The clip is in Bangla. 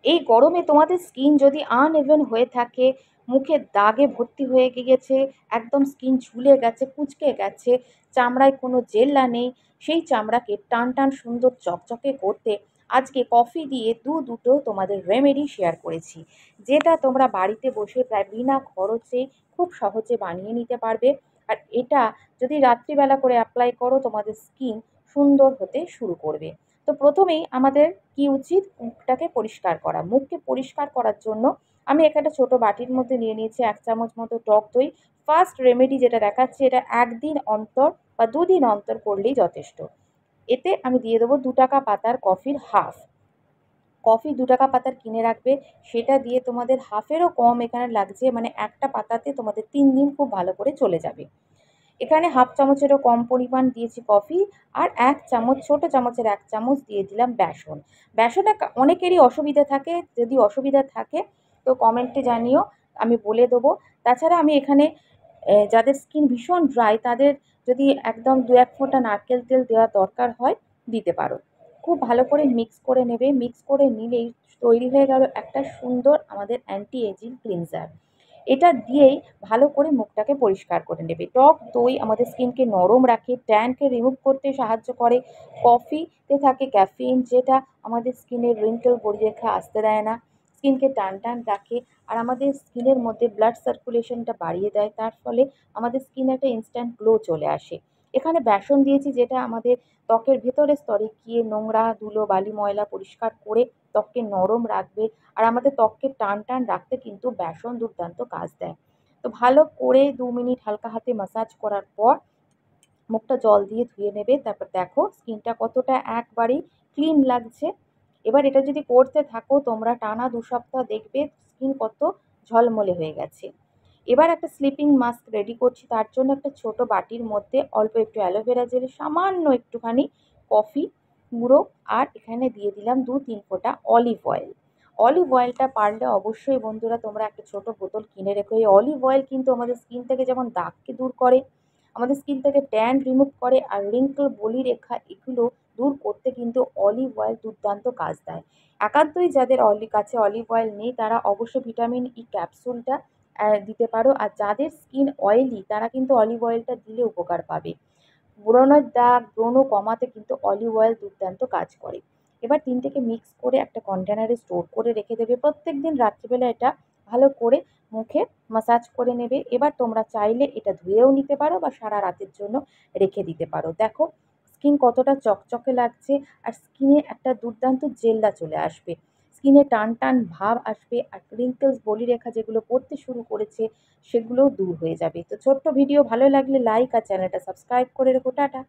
এই গরমে তোমাদের স্কিন যদি আনইভেন হয়ে থাকে, মুখে দাগে ভর্তি হয়ে গিয়েছে, একদম স্কিন ঝুলে গেছে, কুঁচকে গেছে, চামড়ায় কোনো জেল্লা নেই, সেই চামড়াকে টান টান সুন্দর চকচকে করতে আজকে কফি দিয়ে দুটো তোমাদের রেমেডি শেয়ার করেছি, যেটা তোমরা বাড়িতে বসে প্রায় বিনা খরচে খুব সহজে বানিয়ে নিতে পারবে। আর এটা যদি রাত্রিবেলা করে অ্যাপ্লাই করো, তোমাদের স্কিন সুন্দর হতে শুরু করবে। তো প্রথমেই আমাদের কি উচিত, মুখটাকে পরিষ্কার করা। মুখকে পরিষ্কার করার জন্য আমি এখানে ছোট বাটির মধ্যে নিয়ে নিয়েছি 1 চামচ মতো টক দই। ফার্স্ট রেমেডি যেটা দেখাচ্ছি, এটা একদিন অন্তর বা দুদিন অন্তর করলেই যথেষ্ট। এতে আমি দিয়ে দেবো 2 টাকা পাতার কফির হাফ। কফি 2 টাকা পাতার কিনে রাখবে, সেটা দিয়ে তোমাদের হাফেরও কম এখানে লাগছে, মানে একটা পাতাতে তোমাদের 3 দিন খুব ভালো করে চলে যাবে। এখানে হাফ চামচেরও কম পরিমাণ দিয়েছি কফি, আর 1 চামচ, ছোট চামচের 1 চামচ দিয়ে দিলাম বেসন। বেসনে অনেকেরই অসুবিধা থাকে, যদি অসুবিধা থাকে তো কমেন্টে জানিও, আমি বলে দেবো। তাছাড়া আমি এখানে যাদের স্কিন ভীষণ ড্রাই, তাদের যদি একদম 2-1 ফোঁটা নারকেল তেল দেওয়ার দরকার হয়, দিতে পারো। খুব ভালো করে মিক্স করে নেবে, মিক্স করে নিলেই তৈরি হয়ে গেল একটা সুন্দর আমাদের অ্যান্টি এজিং ক্লিনজার। এটা দিয়েই ভালো করে মুখটাকে পরিষ্কার করে নেবে। টক দই আমাদের স্কিনকে নরম রাখে, ট্যানকে রিমুভ করতে সাহায্য করে। কফিতে থাকে ক্যাফিন, যেটা আমাদের স্কিনের রিঙ্কেল বলিরেখা আসতে দেয় না, স্কিনকে টান টান রাখে, আর আমাদের স্কিনের মধ্যে ব্লাড সার্কুলেশনটা বাড়িয়ে দেয়। তার ফলে আমাদের স্কিনে একটা ইনস্ট্যান্ট গ্লো চলে আসে। এখানে বেসন দিয়েছি, যেটা আমাদের ত্বকের ভেতরের স্তরে গিয়ে নোংরা ধুলো বালি ময়লা পরিষ্কার করে ত্বককে নরম রাখবে। আর আমাদের ত্বককে টান টান রাখতে কিন্তু বেসন দুর্দান্ত কাজ দেয়। তো ভালো করে 2 মিনিট হালকা হাতে ম্যাসাজ করার পর মুখটা জল দিয়ে ধুয়ে নেবে। তারপর দেখো স্কিনটা কতটা একবারেই ক্লিন লাগছে। এবার এটা যদি করতে থাকো তোমরা টানা 2 সপ্তাহ, দেখবে স্কিন কত ঝলমলে হয়ে গেছে। এবার একটা স্লিপিং মাস্ক রেডি করছি। তার জন্য একটা ছোট বাটির মধ্যে অল্প একটু অ্যালোভেরা জেল, সামান্য একটুখানি কফি গুঁড়ো, আর এখানে দিয়ে দিলাম 2-3 ফোঁটা অলিভ অয়েল। অলিভ অয়েলটা পারলে অবশ্যই বন্ধুরা তোমরা একটা ছোট বোতল কিনে রেখো। এই অলিভ অয়েল কিন্তু আমাদের স্কিন থেকে যেমন দাগকে দূর করে, আমাদের স্কিন থেকে ট্যান রিমুভ করে, আর রিঙ্কল বলিরেখা এগুলো দূর করতে কিন্তু অলিভ অয়েল দুর্দান্ত কাজ দেয়। একান্তই যাদের কাছে অলিভ অয়েল নেই, তারা অবশ্যই ভিটামিন ই ক্যাপসুলটা দিতে পারো। আর যাদের স্কিন অয়েলি, তারা কিন্তু অলিভ অয়েলটা দিলে উপকার পাবে। ব্রণের দাগ ব্রণ কমাতে কিন্তু অলিভ অয়েল দুর্দান্ত কাজ করে। এবার তিনটেকে মিক্স করে একটা কন্টেনারে স্টোর করে রেখে দেবে। প্রত্যেক দিন রাত্রিবেলা এটা ভালো করে মুখে ম্যাসাজ করে নেবে। এবার তোমরা চাইলে এটা ধুয়েও নিতে পারো বা সারা রাতের জন্য রেখে দিতে পারো। দেখো স্কিন কতটা চকচকে লাগছে, আর স্কিনে একটা দুর্দান্ত জেল্লা চলে আসবে, স্কিনে টান টান ভাব আসবে, আর রিঙ্কেলস বলিরেখা যেগুলো পড়তে শুরু করেছে সেগুলোও দূর হয়ে যাবে। তো ছোট্ট ভিডিও ভালো লাগলে লাইক আর চ্যানেলটা সাবস্ক্রাইব করে রেখো। টাটা।